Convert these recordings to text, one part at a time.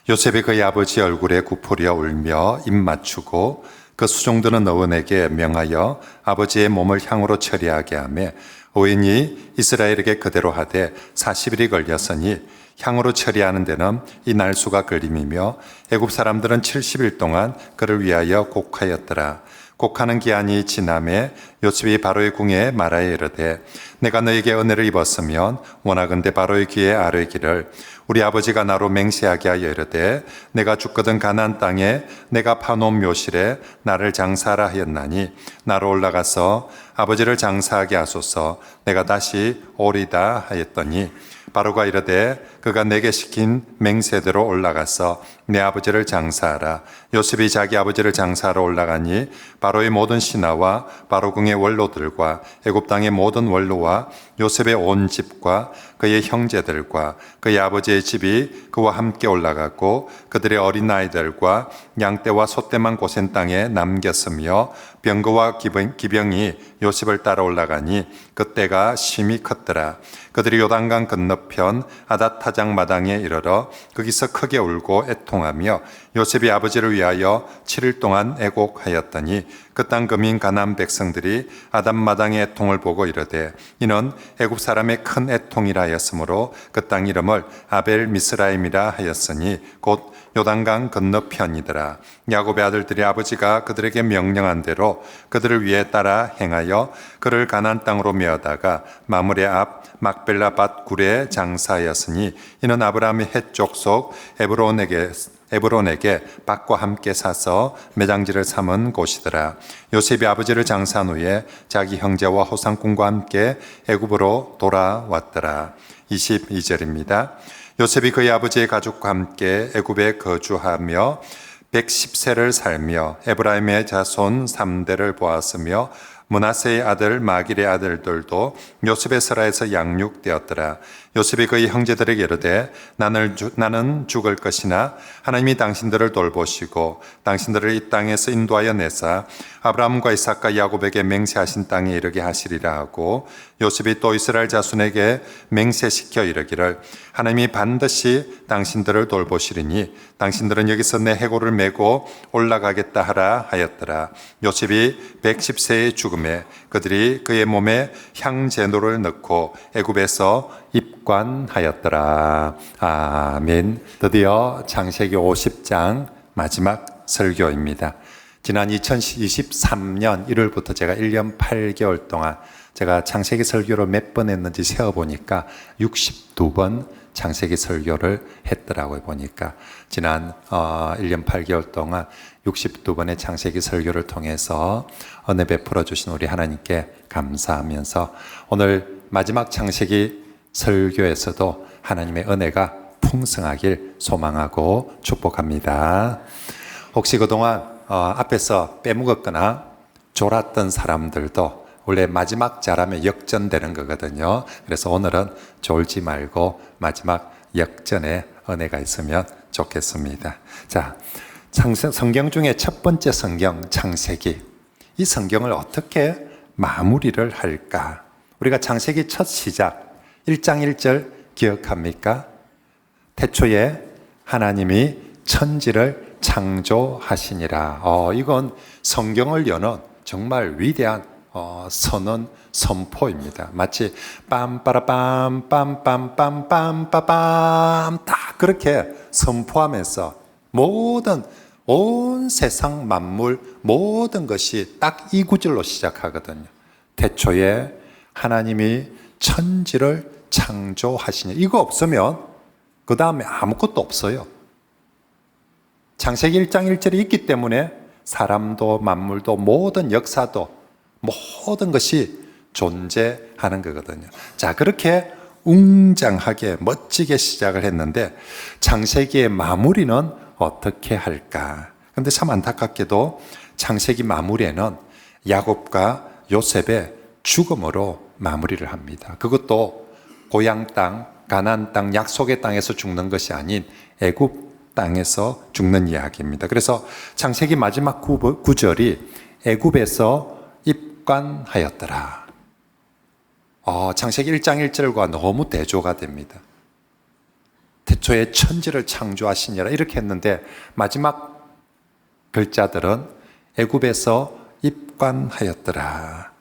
요셉이 그의 아버지 얼굴에 굽으려 울며 입 맞추고 그 수종드는 어원에게 명하여 아버지의 몸을 향으로 처리하게 하며 의인이 이스라엘에게 그대로 하되 40일이 걸렸으니 향으로 처리하는 데는 이 날수가 걸림이며 애굽 사람들은 70일 동안 그를 위하여 곡하였더라. 곡하는 기한이 지남에 요셉이 바로의 궁에 말하여 이르되 내가 너에게 은혜를 입었으면 원하건대 바로의 귀에 아뢰기를 우리 아버지가 나로 맹세하게 하여 이르되 내가 죽거든 가나안 땅에 내가 파놓은 묘실에 나를 장사하라 하였나니 나로 올라가서 아버지를 장사하게 하소서. 내가 다시 오리다 하였더니 바로가 이르되 그가 내게 시킨 맹세대로 올라가서 내 아버지를 장사하라. 요셉이 자기 아버지를 장사하러 올라가니 바로의 모든 신하와 바로궁의 원로들과 애굽 땅의 모든 원로와 요셉의 온 집과 그의 형제들과 그의 아버지의 집이 그와 함께 올라갔고 그들의 어린 아이들과 양떼와 소떼만 고센 땅에 남겼으며 병거와 기병이 요셉을 따라 올라가니 그때가 심히 컸더라. 그들이 요단강 건너편 아닷타장 마당에 이르러 거기서 크게 울고 애통하며 요셉이 아버지를 위하여 7일 동안 애곡하였더니 그 땅 금인 가나안 백성들이 아담 마당의 애통을 보고 이르되 이는 애굽 사람의 큰 애통이라 하였으므로 그 땅 이름을 아벨 미스라임이라 하였으니 곧 요단강 건너편이더라. 야곱의 아들들이 아버지가 그들에게 명령한 대로 그들을 위해 따라 행하여 그를 가나안 땅으로 메어다가 마므레 앞 막벨라 밭 굴에 장사하였으니 이는 아브라함의 헷 족속 에브론에게 밭과 함께 사서 매장지를 삼은 곳이더라. 요셉이 아버지를 장사한 후에 자기 형제와 호상꾼과 함께 애굽으로 돌아왔더라. 22절입니다. 요셉이 그의 아버지의 가족과 함께 애굽에 거주하며 110세를 살며 에브라임의 자손 3대를 보았으며 므낫세의 아들 마길의 아들들도 요셉의 설아에서 양육되었더라. 요셉이 그의 형제들에게 이르되 나는 죽을 것이나 하나님이 당신들을 돌보시고 당신들을 이 땅에서 인도하여 내사 아브라함과 이삭과 야곱에게 맹세하신 땅에 이르게 하시리라 하고 요셉이 또 이스라엘 자손에게 맹세시켜 이르기를 하나님이 반드시 당신들을 돌보시리니 당신들은 여기서 내 해골을 메고 올라가겠다 하라 하였더라. 요셉이 110세의 죽음에 그들이 그의 몸에 향제노를 넣고 애굽에서 입관하였더라. 아멘. 드디어 창세기 50장 마지막 설교입니다. 지난 2023년 1월부터 제가 1년 8개월 동안 제가 창세기 설교를 몇 번 했는지 세어보니까 62번 창세기 설교를 했더라고요. 보니까 지난 1년 8개월 동안 62번의 창세기 설교를 통해서 은혜 베풀어 주신 우리 하나님께 감사하면서 오늘 마지막 창세기 설교에서도 하나님의 은혜가 풍성하길 소망하고 축복합니다. 혹시 그동안 앞에서 빼먹었거나 졸았던 사람들도 원래 마지막 잘하면 역전되는 거거든요. 그래서 오늘은 졸지 말고 마지막 역전의 은혜가 있으면 좋겠습니다. 자, 성경 중에 첫 번째 성경 창세기. 이 성경을 어떻게 마무리를 할까? 우리가 창세기 첫 시작 1장 1절 기억합니까? 태초에 하나님이 천지를 창조하시니라. 이건 성경을 여는 정말 위대한 선포입니다. 마치 빰빠라빰 빰빰빰빰빰빰 딱 그렇게 선포하면서 온 세상 만물 모든 것이 딱 이 구절로 시작하거든요. 태초에 하나님이 천지를 창조하시니 이거 없으면 그 다음에 아무것도 없어요. 창세기 1장 1절이 있기 때문에 사람도 만물도 모든 역사도 모든 것이 존재하는 거거든요. 자, 그렇게 웅장하게 멋지게 시작을 했는데 창세기의 마무리는 어떻게 할까? 그런데 참 안타깝게도 창세기 마무리에는 야곱과 요셉의 죽음으로 마무리를 합니다. 그것도 고향 땅, 가나안 땅, 약속의 땅에서 죽는 것이 아닌 애굽 땅에서 죽는 이야기입니다. 그래서 창세기 마지막 구절이 애굽에서 입관하였더라. 창세기 1장 1절과 너무 대조가 됩니다. 태초에 천지를 창조하시니라 이렇게 했는데 마지막 글자들은 애굽에서 입관하였더라.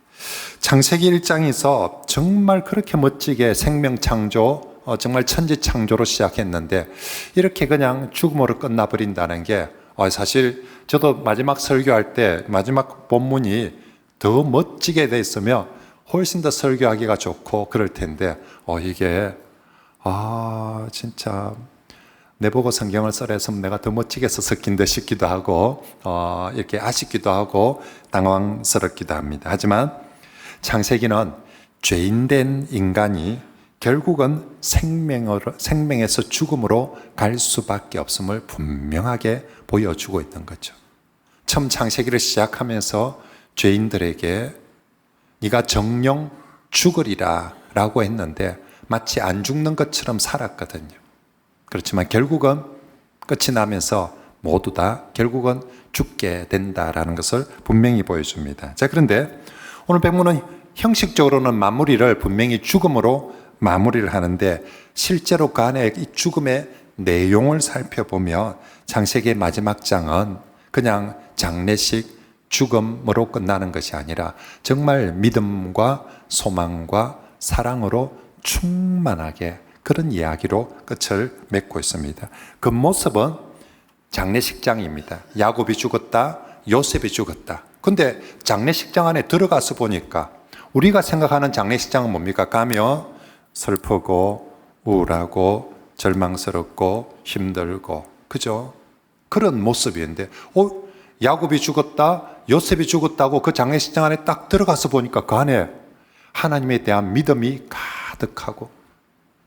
창세기 1장에서 정말 그렇게 멋지게 생명 창조, 정말 천지 창조로 시작했는데 이렇게 그냥 죽음으로 끝나버린다는 게 사실 저도 마지막 설교할 때 마지막 본문이 더 멋지게 돼 있으면 훨씬 더 설교하기가 좋고 그럴 텐데 이게 진짜 내보고 성경을 써라 했으면 내가 더 멋지게 썼긴 듯 싶기도 하고 이렇게 아쉽기도 하고 당황스럽기도 합니다. 하지만 창세기는 죄인된 인간이 결국은 생명에서 죽음으로 갈 수밖에 없음을 분명하게 보여주고 있는 거죠. 처음 창세기를 시작하면서 죄인들에게 네가 정령 죽으리라 라고 했는데 마치 안 죽는 것처럼 살았거든요. 그렇지만 결국은 끝이 나면서 모두 다 결국은 죽게 된다라는 것을 분명히 보여줍니다. 자, 그런데 오늘 본문은 형식적으로는 마무리를 분명히 죽음으로 마무리를 하는데 실제로 그 안에 이 죽음의 내용을 살펴보면 창세기의 마지막 장은 그냥 장례식 죽음으로 끝나는 것이 아니라 정말 믿음과 소망과 사랑으로 충만하게 그런 이야기로 끝을 맺고 있습니다. 그 모습은 장례식장입니다. 야곱이 죽었다, 요셉이 죽었다. 근데 장례식장 안에 들어가서 보니까 우리가 생각하는 장례식장은 뭡니까? 가면 슬프고 우울하고 절망스럽고 힘들고, 그죠? 그런 모습이었는데 야곱이 죽었다, 요셉이 죽었다고 그 장례식장 안에 딱 들어가서 보니까 그 안에 하나님에 대한 믿음이 가득하고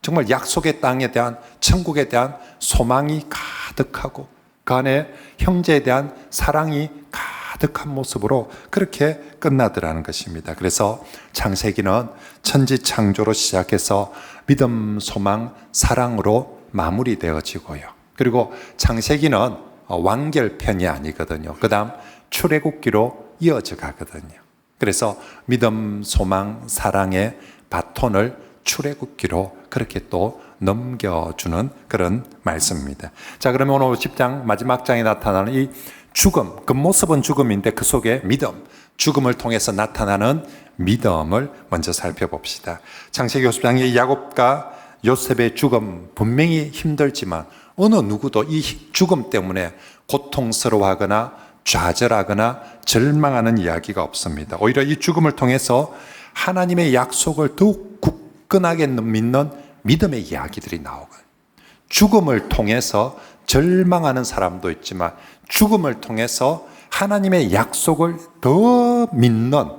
정말 약속의 땅에 대한, 천국에 대한 소망이 가득하고 그 안에 형제에 대한 사랑이 가득한 모습으로 그렇게 끝나더라는 것입니다. 그래서 창세기는 천지 창조로 시작해서 믿음, 소망, 사랑으로 마무리되어지고요. 그리고 창세기는 완결편이 아니거든요. 그 다음 출애굽기로 이어져 가거든요. 그래서 믿음, 소망, 사랑의 바톤을 출애굽기로 그렇게 또 넘겨주는 그런 말씀입니다. 자, 그러면 오늘 10장 마지막 장에 나타나는 이 죽음, 그 모습은 죽음인데 그 속에 믿음, 죽음을 통해서 나타나는 믿음을 먼저 살펴봅시다. 창세기 50장의 야곱과 요셉의 죽음 분명히 힘들지만 어느 누구도 이 죽음 때문에 고통스러워하거나 좌절하거나 절망하는 이야기가 없습니다. 오히려 이 죽음을 통해서 하나님의 약속을 더욱 굳건하게 믿는 믿음의 이야기들이 나오고요. 죽음을 통해서 절망하는 사람도 있지만 죽음을 통해서 하나님의 약속을 더 믿는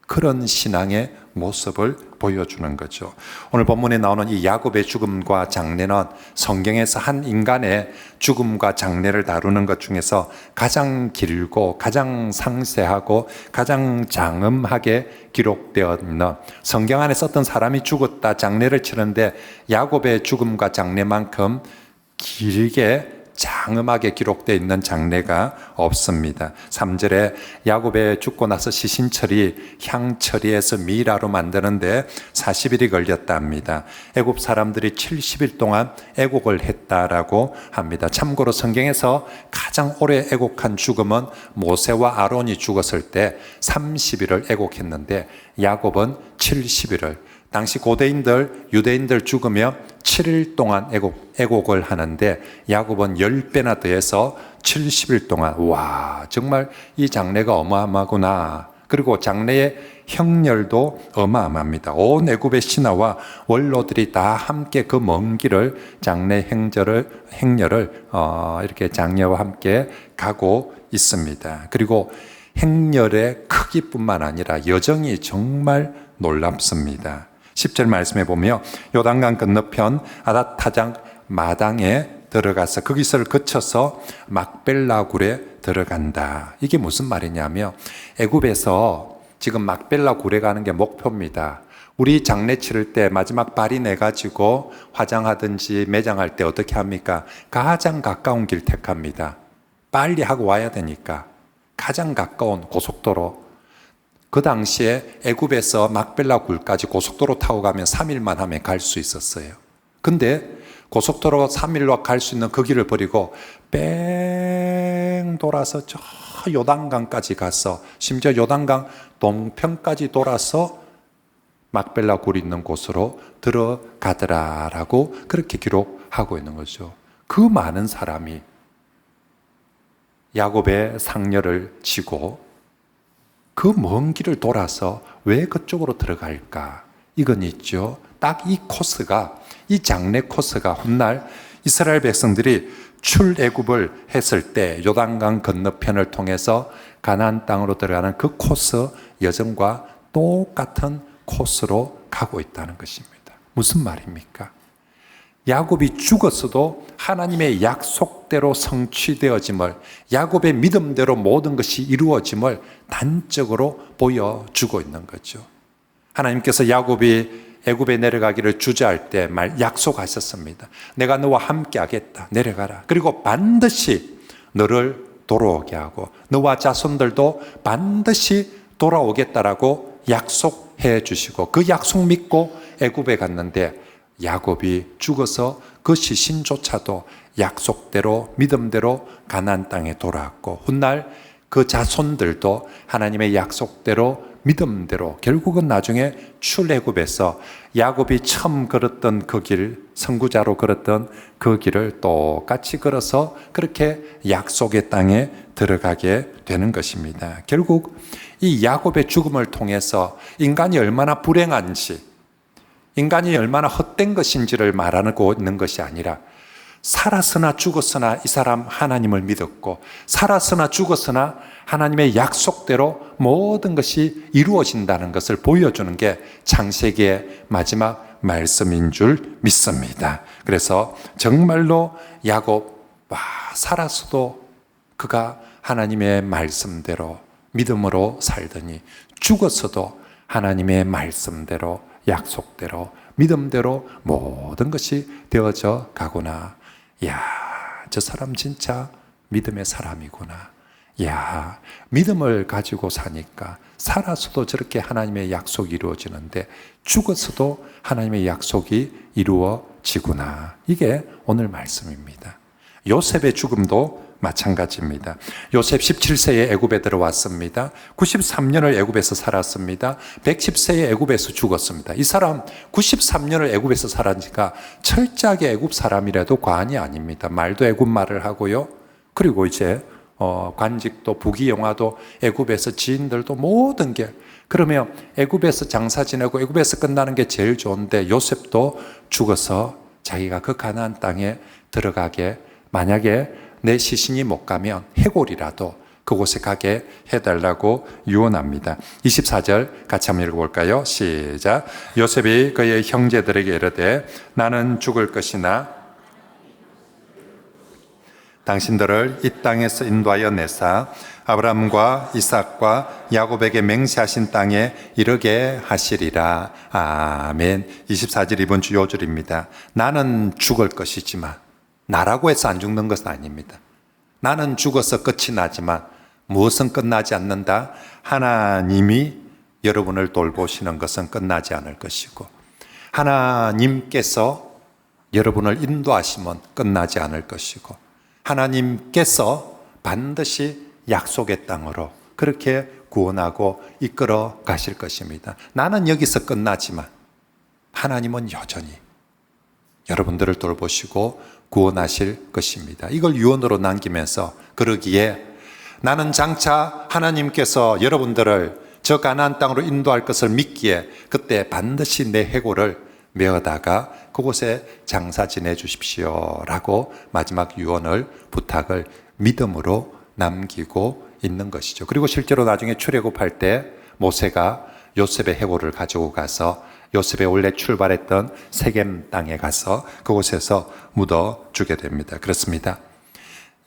그런 신앙의 모습을 보여주는 거죠. 오늘 본문에 나오는 이 야곱의 죽음과 장례는 성경에서 한 인간의 죽음과 장례를 다루는 것 중에서 가장 길고 가장 상세하고 가장 장엄하게 기록되어 있는, 성경 안에서 어떤 사람이 죽었다 장례를 치는데 야곱의 죽음과 장례만큼 길게 장엄하게 기록되어 있는 장례가 없습니다. 3절에 야곱의 죽고 나서 시신처리, 향처리해서 미라로 만드는데 40일이 걸렸다 합니다. 애굽 사람들이 70일 동안 애곡을 했다라고 합니다. 참고로 성경에서 가장 오래 애곡한 죽음은 모세와 아론이 죽었을 때 30일을 애곡했는데 야곱은 70일을, 당시 고대인들, 유대인들 죽으면 7일 동안 애곡을 하는데 야곱은 10배나 더해서 70일 동안, 와, 정말 이 장례가 어마어마하구나. 그리고 장례의 형렬도 어마어마합니다. 온 애굽의 신하와 원로들이 다 함께 그 먼 길을 장례 행렬을 이렇게 장례와 함께 가고 있습니다. 그리고 행렬의 크기뿐만 아니라 여정이 정말 놀랍습니다. 10절 말씀해 보면 요단강 건너편 아닷타장 마당에 들어가서 거기서를 거쳐서 막벨라 굴에 들어간다. 이게 무슨 말이냐면 애굽에서 지금 막벨라 굴에 가는 게 목표입니다. 우리 장례 치를 때 마지막 발이 내가지고 화장하든지 매장할 때 어떻게 합니까? 가장 가까운 길 택합니다. 빨리 하고 와야 되니까 가장 가까운 고속도로. 그 당시에 애굽에서 막벨라 굴까지 고속도로 타고 가면 3일만 하면 갈 수 있었어요. 근데 고속도로 3일로 갈 수 있는 그 길을 버리고 뺑 돌아서 저 요단강까지 가서 심지어 요단강 동편까지 돌아서 막벨라 굴이 있는 곳으로 들어가더라라고 그렇게 기록하고 있는 거죠. 그 많은 사람이 야곱의 상녀를 치고 그 먼 길을 돌아서 왜 그쪽으로 들어갈까? 이건 있죠. 딱 이 코스가, 이 장례 코스가 훗날 이스라엘 백성들이 출애굽을 했을 때 요단강 건너편을 통해서 가나안 땅으로 들어가는 그 코스 여정과 똑같은 코스로 가고 있다는 것입니다. 무슨 말입니까? 야곱이 죽었어도 하나님의 약속대로 성취되어짐을, 야곱의 믿음대로 모든 것이 이루어짐을 단적으로 보여주고 있는 거죠. 하나님께서 야곱이 애굽에 내려가기를 주저할 때 약속하셨습니다. 내가 너와 함께 하겠다. 내려가라. 그리고 반드시 너를 돌아오게 하고 너와 자손들도 반드시 돌아오겠다라고 약속해 주시고 그 약속 믿고 애굽에 갔는데 야곱이 죽어서 그 시신조차도 약속대로 믿음대로 가나안 땅에 돌아왔고 훗날 그 자손들도 하나님의 약속대로 믿음대로 결국은 나중에 출애굽에서 야곱이 처음 걸었던 그 길, 선구자로 걸었던 그 길을 똑같이 걸어서 그렇게 약속의 땅에 들어가게 되는 것입니다. 결국 이 야곱의 죽음을 통해서 인간이 얼마나 불행한지, 인간이 얼마나 헛된 것인지를 말하고 있는 것이 아니라 살았으나 죽었으나 이 사람 하나님을 믿었고 살았으나 죽었으나 하나님의 약속대로 모든 것이 이루어진다는 것을 보여주는 게 창세기의 마지막 말씀인 줄 믿습니다. 그래서 정말로 야곱 살았어도 그가 하나님의 말씀대로 믿음으로 살더니 죽었어도 하나님의 말씀대로 약속대로 믿음대로 모든 것이 되어져 가구나. 야, 저 사람 진짜 믿음의 사람이구나. 야, 믿음을 가지고 사니까 살았어도 저렇게 하나님의 약속이 이루어지는데 죽었어도 하나님의 약속이 이루어지구나. 이게 오늘 말씀입니다. 요셉의 죽음도 마찬가지입니다. 요셉 17세에 애굽에 들어왔습니다. 93년을 애굽에서 살았습니다. 110세에 애굽에서 죽었습니다. 이 사람 93년을 애굽에서 살았으니까 철저하게 애굽 사람이라도 과언이 아닙니다. 말도 애굽 말을 하고요. 그리고 이제 관직도 부귀영화도 애굽에서 지인들도 모든 게, 그러면 애굽에서 장사 지내고 애굽에서 끝나는 게 제일 좋은데 요셉도 죽어서 자기가 그 가나안 땅에 들어가게, 만약에 내 시신이 못 가면 해골이라도 그곳에 가게 해달라고 유언합니다. 24절 같이 한번 읽어볼까요? 시작. 요셉이 그의 형제들에게 이르되 나는 죽을 것이나 당신들을 이 땅에서 인도하여 내사 아브라함과 이삭과 야곱에게 맹세하신 땅에 이르게 하시리라. 아멘. 24절 이번 주 요절입니다. 나는 죽을 것이지만, 나라고 해서 안 죽는 것은 아닙니다. 나는 죽어서 끝이 나지만 무엇은 끝나지 않는다? 하나님이 여러분을 돌보시는 것은 끝나지 않을 것이고 하나님께서 여러분을 인도하시면 끝나지 않을 것이고 하나님께서 반드시 약속의 땅으로 그렇게 구원하고 이끌어 가실 것입니다. 나는 여기서 끝나지만 하나님은 여전히 여러분들을 돌보시고 구원하실 것입니다. 이걸 유언으로 남기면서 그러기에 나는 장차 하나님께서 여러분들을 저 가나안 땅으로 인도할 것을 믿기에 그때 반드시 내 해골을 메어다가 그곳에 장사 지내 주십시오 라고 마지막 유언을, 부탁을 믿음으로 남기고 있는 것이죠. 그리고 실제로 나중에 출애굽할 때 모세가 요셉의 해골을 가지고 가서 요셉의 원래 출발했던 세겜 땅에 가서 그곳에서 묻어주게 됩니다. 그렇습니다.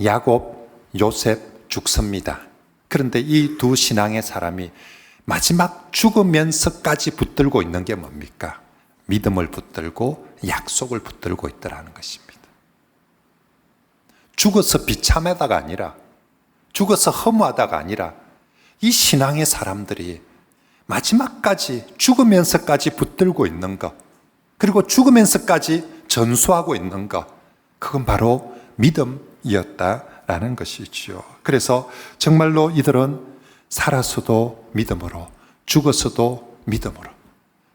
야곱, 요셉 죽습니다. 그런데 이 두 신앙의 사람이 마지막 죽으면서까지 붙들고 있는 게 뭡니까? 믿음을 붙들고 약속을 붙들고 있더라는 것입니다. 죽어서 비참하다가 아니라, 죽어서 허무하다가 아니라 이 신앙의 사람들이 마지막까지 죽으면서까지 붙들고 있는 것, 그리고 죽으면서까지 전수하고 있는 것, 그건 바로 믿음이었다라는 것이지요. 그래서 정말로 이들은 살아서도 믿음으로, 죽어서도 믿음으로,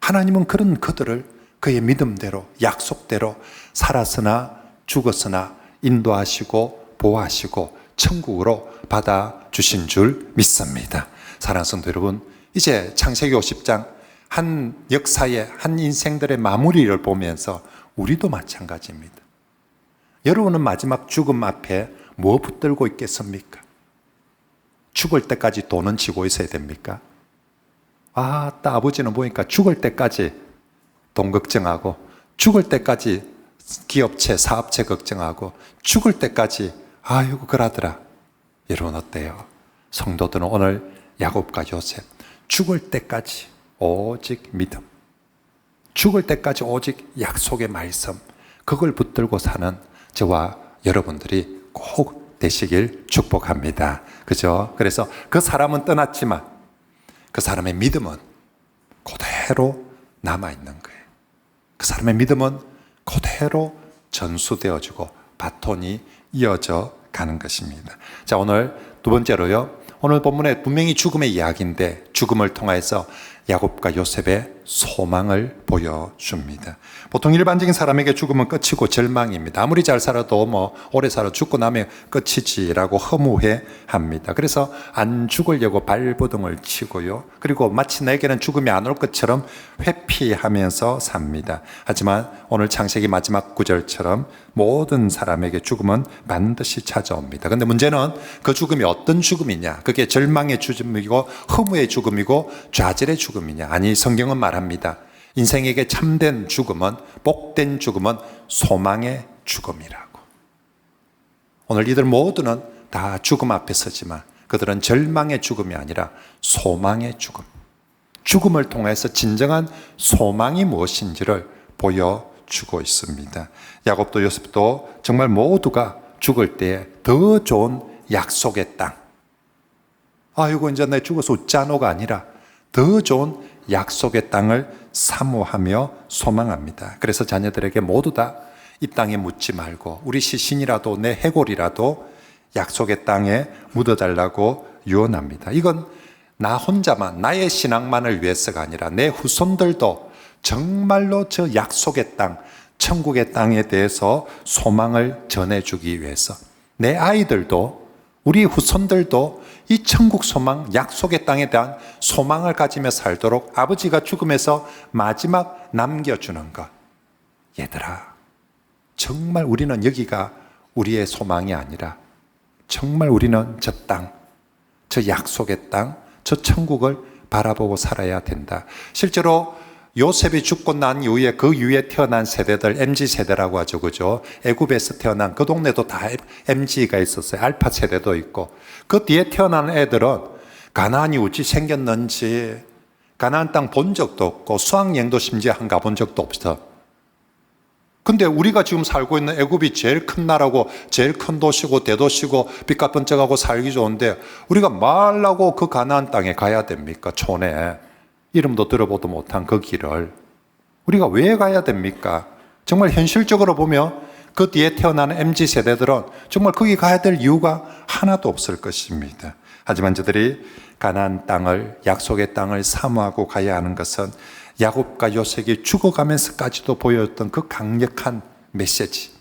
하나님은 그런 그들을 그의 믿음대로, 약속대로 살았으나 죽었으나 인도하시고 보호하시고 천국으로 받아주신 줄 믿습니다. 사랑하는 성도 여러분, 이제 창세기 50장 한 역사의 한 인생들의 마무리를 보면서 우리도 마찬가지입니다. 여러분은 마지막 죽음 앞에 뭐 붙들고 있겠습니까? 죽을 때까지 돈은 쥐고 있어야 됩니까? 아버지는 보니까 죽을 때까지 돈 걱정하고, 죽을 때까지 기업체, 사업체 걱정하고, 죽을 때까지 아이고 그러더라. 여러분 어때요? 성도들은 오늘 야곱과 요셉, 죽을 때까지 오직 믿음, 죽을 때까지 오직 약속의 말씀, 그걸 붙들고 사는 저와 여러분들이 꼭 되시길 축복합니다. 그죠? 그래서 그 사람은 떠났지만 그 사람의 믿음은 그대로 남아있는 거예요. 그 사람의 믿음은 그대로 전수되어지고 바톤이 이어져 가는 것입니다. 자, 오늘 두 번째로요. 오늘 본문에 분명히 죽음의 이야기인데 죽음을 통해서 야곱과 요셉의 소망을 보여줍니다. 보통 일반적인 사람에게 죽음은 끝이고 절망입니다. 아무리 잘 살아도 오래 살아 죽고 나면 끝이지라고 허무해 합니다. 그래서 안 죽으려고 발버둥을 치고요. 그리고 마치 내게는 죽음이 안 올 것처럼 회피하면서 삽니다. 하지만 오늘 창세기 마지막 구절처럼 모든 사람에게 죽음은 반드시 찾아옵니다. 그런데 문제는 그 죽음이 어떤 죽음이냐? 그게 절망의 죽음이고 허무의 죽음이고 좌절의 죽음이냐? 아니, 성경은 말합니다. 인생에게 참된 죽음은, 복된 죽음은 소망의 죽음이라고. 오늘 이들 모두는 다 죽음 앞에 서지만 그들은 절망의 죽음이 아니라 소망의 죽음, 죽음을 통해서 진정한 소망이 무엇인지를 보여주고 있습니다. 야곱도 요셉도 정말 모두가 죽을 때 더 좋은 약속의 땅, 아이고 이제 내 죽어서 웃자노가 아니라 더 좋은 약속의 땅을 사모하며 소망합니다. 그래서 자녀들에게 모두 다 이 땅에 묻지 말고 우리 시신이라도 내 해골이라도 약속의 땅에 묻어달라고 유언합니다. 이건 나 혼자만, 나의 신앙만을 위해서가 아니라 내 후손들도 정말로 저 약속의 땅, 천국의 땅에 대해서 소망을 전해주기 위해서, 내 아이들도, 우리 후손들도 이 천국 소망, 약속의 땅에 대한 소망을 가지며 살도록 아버지가 죽음에서 마지막 남겨주는 것. 얘들아, 정말 우리는 여기가 우리의 소망이 아니라 정말 우리는 저 땅, 저 약속의 땅, 저 천국을 바라보고 살아야 된다. 실제로 요셉이 죽고 난 이후에 그 위에 태어난 세대들, MZ세대라고 하죠. 그죠? 애굽에서 태어난 그 동네도 다 MZ가 있었어요. 알파 세대도 있고. 그 뒤에 태어난 애들은 가나안이 어찌 생겼는지, 가나안 땅 본 적도 없고 수학여행도 심지어 한 가본 적도 없어. 근데 우리가 지금 살고 있는 애굽이 제일 큰 나라고 제일 큰 도시고 대도시고 빚값 번쩍하고 살기 좋은데 우리가 말라고 그 가나안 땅에 가야 됩니까? 촌에 이름도 들어보도 못한 그 길을 우리가 왜 가야 됩니까? 정말 현실적으로 보면 그 뒤에 태어나는 MZ세대들은 정말 거기 가야 될 이유가 하나도 없을 것입니다. 하지만 저들이 가나안 땅을, 약속의 땅을 사모하고 가야 하는 것은 야곱과 요셉이 죽어가면서까지도 보여줬던 그 강력한 메시지,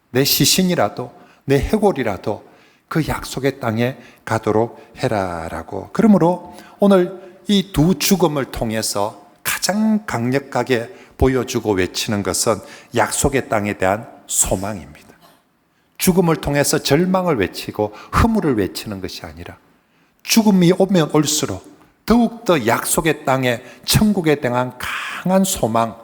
내 시신이라도 내 해골이라도 그 약속의 땅에 가도록 해라라고. 그러므로 오늘 이 두 죽음을 통해서 가장 강력하게 보여주고 외치는 것은 약속의 땅에 대한 소망입니다. 죽음을 통해서 절망을 외치고 허물을 외치는 것이 아니라 죽음이 오면 올수록 더욱더 약속의 땅에 천국에 대한 강한 소망,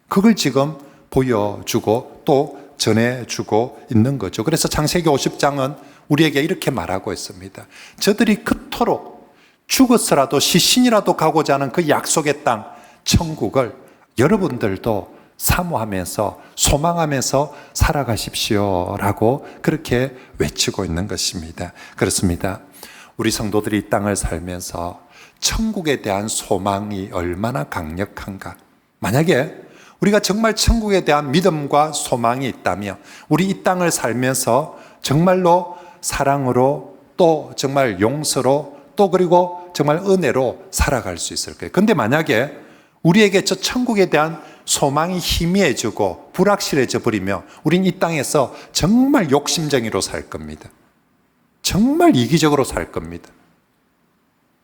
그걸 지금 보여주고 또 전해주고 있는 거죠. 그래서 창세기 50장은 우리에게 이렇게 말하고 있습니다. 저들이 그토록 죽었으라도 시신이라도 가고자 하는 그 약속의 땅, 천국을 여러분들도 사모하면서 소망하면서 살아가십시오라고 그렇게 외치고 있는 것입니다. 그렇습니다. 우리 성도들이 이 땅을 살면서 천국에 대한 소망이 얼마나 강력한가. 만약에 우리가 정말 천국에 대한 믿음과 소망이 있다면 우리 이 땅을 살면서 정말로 사랑으로 또 정말 용서로 또 그리고 정말 은혜로 살아갈 수 있을 거예요. 근데 만약에 우리에게 저 천국에 대한 소망이 희미해지고 불확실해져 버리면 우린 이 땅에서 정말 욕심쟁이로 살 겁니다. 정말 이기적으로 살 겁니다.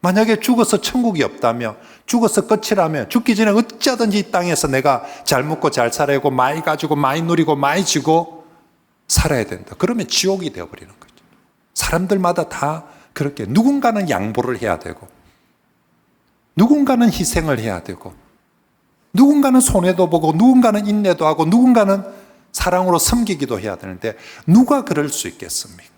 만약에 죽어서 천국이 없다면, 죽어서 끝이라면 죽기 전에 어찌하든지 이 땅에서 내가 잘 먹고 잘 살아야고 많이 가지고 많이 누리고 많이 지고 살아야 된다. 그러면 지옥이 되어버리는 거죠. 사람들마다 다 그렇게 누군가는 양보를 해야 되고 누군가는 희생을 해야 되고 누군가는 손해도 보고 누군가는 인내도 하고 누군가는 사랑으로 섬기기도 해야 되는데 누가 그럴 수 있겠습니까?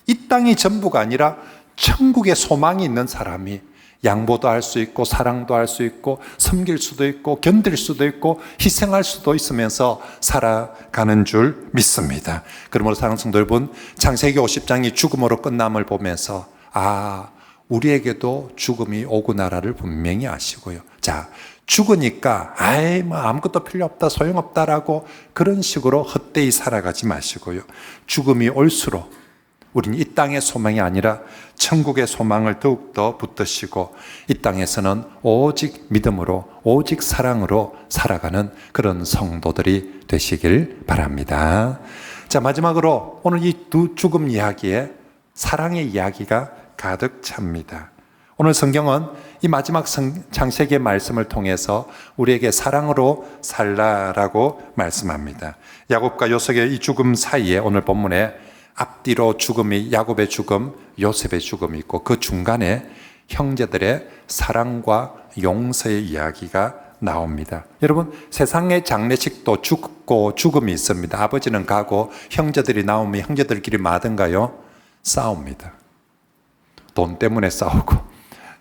이 땅이 전부가 아니라 천국에 소망이 있는 사람이 양보도 할 수 있고 사랑도 할 수 있고 섬길 수도 있고 견딜 수도 있고 희생할 수도 있으면서 살아가는 줄 믿습니다. 그러므로 사랑하는 성도 여러분, 창세기 50장이 죽음으로 끝남을 보면서 우리에게도 죽음이 오구나라를 분명히 아시고요. 자, 죽으니까 아무것도 필요 없다 소용없다라고 그런 식으로 헛되이 살아가지 마시고요. 죽음이 올수록 우리는 이 땅의 소망이 아니라 천국의 소망을 더욱더 붙드시고 이 땅에서는 오직 믿음으로 오직 사랑으로 살아가는 그런 성도들이 되시길 바랍니다. 자, 마지막으로 오늘 이 두 죽음 이야기에 사랑의 이야기가 가득 찹니다. 오늘 성경은 이 마지막 창세기의 말씀을 통해서 우리에게 사랑으로 살라라고 말씀합니다. 야곱과 요셉의 이 죽음 사이에 오늘 본문에 앞뒤로 죽음이 야곱의 죽음, 요셉의 죽음이 있고 그 중간에 형제들의 사랑과 용서의 이야기가 나옵니다. 여러분, 세상의 장례식도 죽고 죽음이 있습니다. 아버지는 가고 형제들이 나오면 형제들끼리 마든가요? 싸웁니다. 돈 때문에 싸우고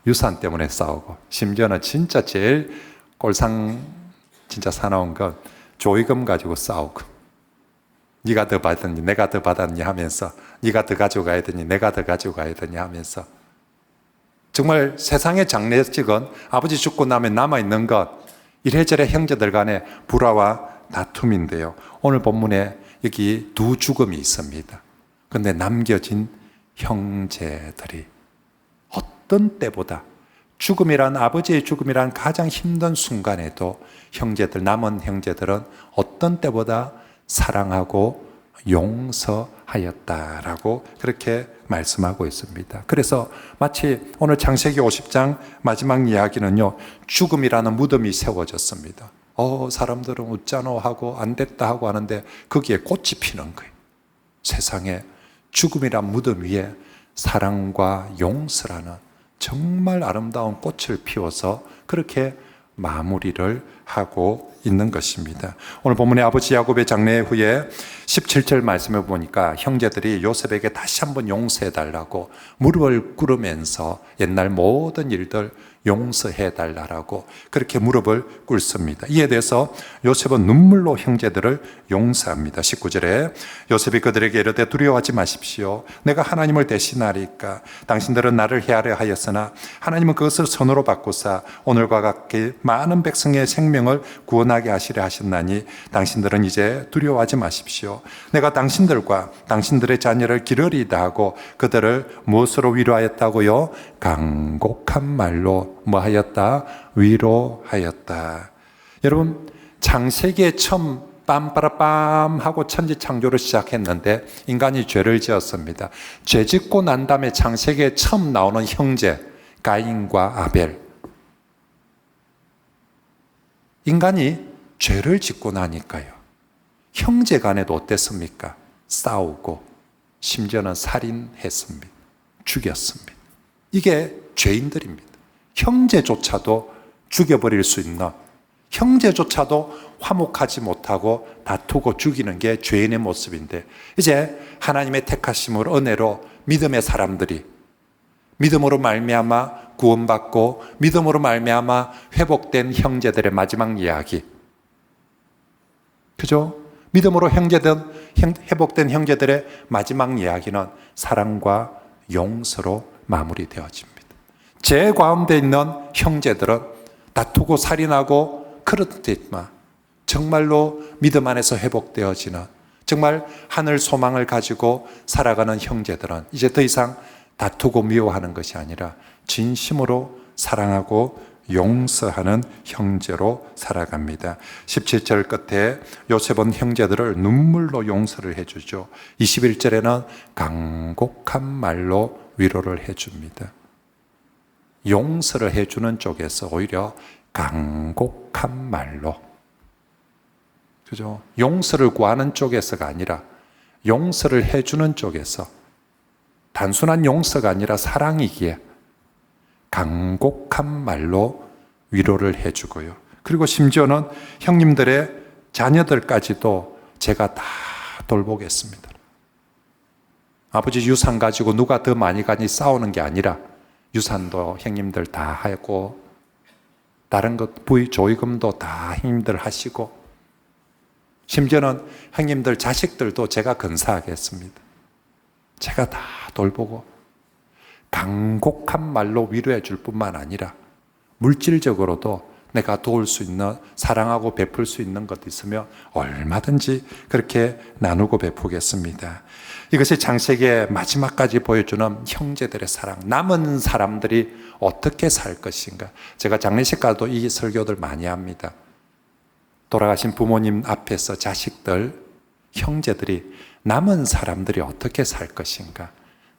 유산 때문에 싸우고 심지어는 진짜 제일 꼴상 진짜 사나운 건 조의금 가지고 싸우고 네가 더 받았니 내가 더 받았니 하면서 네가 더 가져가야 되니 내가 더 가져가야 되니 하면서 정말 세상의 장례식은 아버지 죽고 나면 남아있는 것 이래저래 형제들 간의 불화와 다툼인데요. 오늘 본문에 여기 두 죽음이 있습니다. 그런데 남겨진 형제들이 어떤 때보다 죽음이란 아버지의 죽음이란 가장 힘든 순간에도 남은 형제들은 어떤 때보다 사랑하고 용서하였다라고 그렇게 말씀하고 있습니다. 그래서 마치 오늘 창세기 50장 마지막 이야기는요, 죽음이라는 무덤이 세워졌습니다. 사람들은 웃자노 하고 안 됐다 하고 하는데 거기에 꽃이 피는 거예요. 세상에 죽음이란 무덤 위에 사랑과 용서라는 정말 아름다운 꽃을 피워서 그렇게 마무리를 하고 있는 것입니다. 오늘 본문의 아버지 야곱의 장례 후에 17절 말씀을 보니까 형제들이 요셉에게 다시 한번 용서해 달라고 무릎을 꿇으면서 옛날 모든 일들 용서해 달라고 그렇게 무릎을 꿇습니다. 이에 대해서 요셉은 눈물로 형제들을 용서합니다. 19절에 요셉이 그들에게 이르되 두려워하지 마십시오. 내가 하나님을 대신하리까. 당신들은 나를 해하려 하였으나 하나님은 그것을 선으로 바꾸사 오늘과 같게 많은 백성의 생명을 구원하게 하시려 하셨나니 당신들은 이제 두려워하지 마십시오. 내가 당신들과 당신들의 자녀를 기르리다 하고 그들을 무엇으로 위로하였다고요? 간곡한 말로 뭐하였다? 위로하였다. 여러분, 창세기에 처음 빰빠라빰 하고 천지창조를 시작했는데 인간이 죄를 지었습니다. 죄 짓고 난 다음에 창세기에 처음 나오는 형제 가인과 아벨. 인간이 죄를 짓고 나니까요, 형제 간에도 어땠습니까? 싸우고 심지어는 살인했습니다. 죽였습니다. 이게 죄인들입니다. 형제조차도 죽여버릴 수 있는, 형제조차도 화목하지 못하고 다투고 죽이는 게 죄인의 모습인데, 이제 하나님의 택하심으로 은혜로 믿음의 사람들이 믿음으로 말미암아 구원받고 믿음으로 말미암아 회복된 형제들의 마지막 이야기, 그죠? 믿음으로 회복된 형제들의 마지막 이야기는 사랑과 용서로 마무리되어집니다. 죄 가운데 있는 형제들은 다투고 살인하고 그렇듯만 정말로 믿음 안에서 회복되어지는, 정말 하늘 소망을 가지고 살아가는 형제들은 이제 더 이상 다투고 미워하는 것이 아니라 진심으로 사랑하고 용서하는 형제로 살아갑니다. 17절 끝에 요셉은 형제들을 눈물로 용서를 해주죠. 21절에는 간곡한 말로 위로를 해줍니다. 용서를 해주는 쪽에서 오히려 간곡한 말로, 그죠? 용서를 구하는 쪽에서가 아니라 용서를 해주는 쪽에서, 단순한 용서가 아니라 사랑이기에 간곡한 말로 위로를 해주고요. 그리고 심지어는 형님들의 자녀들까지도 제가 다 돌보겠습니다. 아버지 유산 가지고 누가 더 많이 가니 싸우는 게 아니라 유산도 형님들 다 하고, 다른 것 부의 조의금도 다 형님들 하시고, 심지어는 형님들 자식들도 제가 건사하겠습니다. 제가 다 돌보고, 간곡한 말로 위로해 줄 뿐만 아니라 물질적으로도 내가 도울 수 있는, 사랑하고 베풀 수 있는 것 있으면 얼마든지 그렇게 나누고 베푸겠습니다. 이것이 창세기의 마지막까지 보여주는 형제들의 사랑, 남은 사람들이 어떻게 살 것인가. 제가 장례식 가도 이 설교들 많이 합니다. 돌아가신 부모님 앞에서 자식들, 형제들이, 남은 사람들이 어떻게 살 것인가.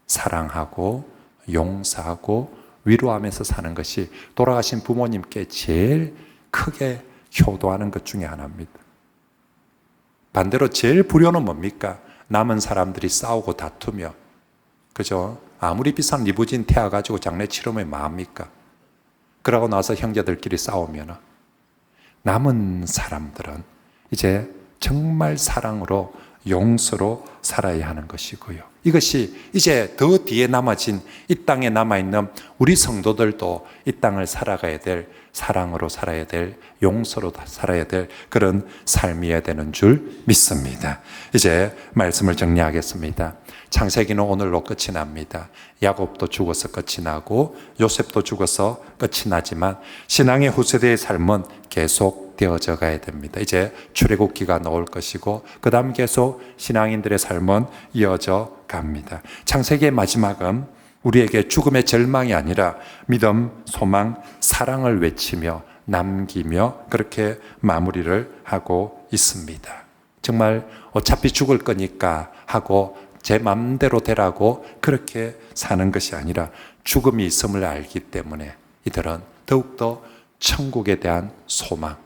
사랑하고 용서하고 위로하면서 사는 것이 돌아가신 부모님께 제일 크게 효도하는 것 중에 하나입니다. 반대로 제일 불효는 뭡니까? 남은 사람들이 싸우고 다투며, 그죠? 아무리 비싼 리무진 태워가지고 장례 치르면 뭐합니까? 그러고 나서 형제들끼리 싸우면, 남은 사람들은 이제 정말 사랑으로 용서로 살아야 하는 것이고요. 이것이 이제 더 뒤에 남아진 이 땅에 남아있는 우리 성도들도 이 땅을 살아가야 될, 사랑으로 살아야 될, 용서로 살아야 될 그런 삶이어야 되는 줄 믿습니다. 이제 말씀을 정리하겠습니다. 창세기는 오늘로 끝이 납니다. 야곱도 죽어서 끝이 나고 요셉도 죽어서 끝이 나지만 신앙의 후세대의 삶은 계속 되어져 가야 됩니다. 이제 출애굽기가 나올 것이고 그 다음 계속 신앙인들의 삶은 이어져 갑니다. 창세기의 마지막은 우리에게 죽음의 절망이 아니라 믿음, 소망, 사랑을 외치며 남기며 그렇게 마무리를 하고 있습니다. 정말 어차피 죽을 거니까 하고 제 마음대로 되라고 그렇게 사는 것이 아니라 죽음이 있음을 알기 때문에 이들은 더욱더 천국에 대한 소망,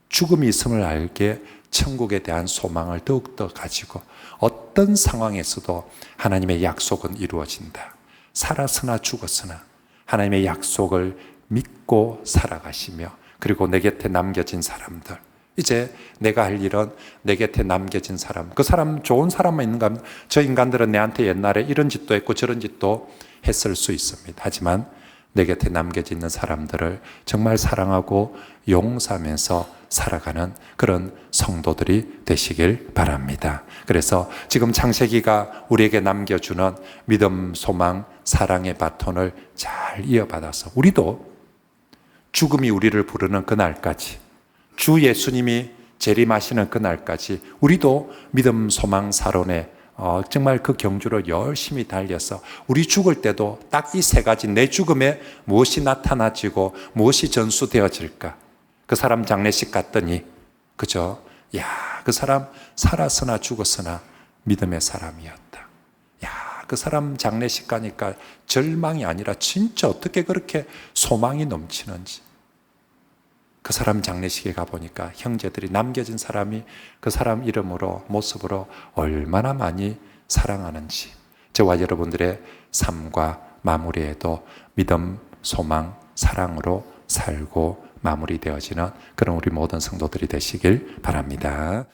죽음이 있음을 알게 천국에 대한 소망을 더욱더 가지고 어떤 상황에서도 하나님의 약속은 이루어진다. 살았으나 죽었으나 하나님의 약속을 믿고 살아가시며, 그리고 내 곁에 남겨진 사람들, 이제 내가 할 일은 내 곁에 남겨진 사람, 그 사람 좋은 사람만 있는가 하면 저 인간들은 내한테 옛날에 이런 짓도 했고 저런 짓도 했을 수 있습니다. 하지만 내 곁에 남겨져 있는 사람들을 정말 사랑하고 용서하면서 살아가는 그런 성도들이 되시길 바랍니다. 그래서 지금 창세기가 우리에게 남겨주는 믿음, 소망, 사랑의 바톤을 잘 이어받아서 우리도 죽음이 우리를 부르는 그날까지, 주 예수님이 재림하시는 그날까지 우리도 믿음, 소망, 사론의 정말 그 경주를 열심히 달려서 우리 죽을 때도 딱 이 세 가지, 내 죽음에 무엇이 나타나지고 무엇이 전수되어질까. 그 사람 장례식 갔더니, 그죠? 야, 그 사람 살았으나 죽었으나 믿음의 사람이었다. 야, 그 사람 장례식 가니까 절망이 아니라 진짜 어떻게 그렇게 소망이 넘치는지. 그 사람 장례식에 가보니까 형제들이, 남겨진 사람이 그 사람 이름으로, 모습으로 얼마나 많이 사랑하는지. 저와 여러분들의 삶과 마무리에도 믿음, 소망, 사랑으로 살고 마무리되어지는 그런 우리 모든 성도들이 되시길 바랍니다.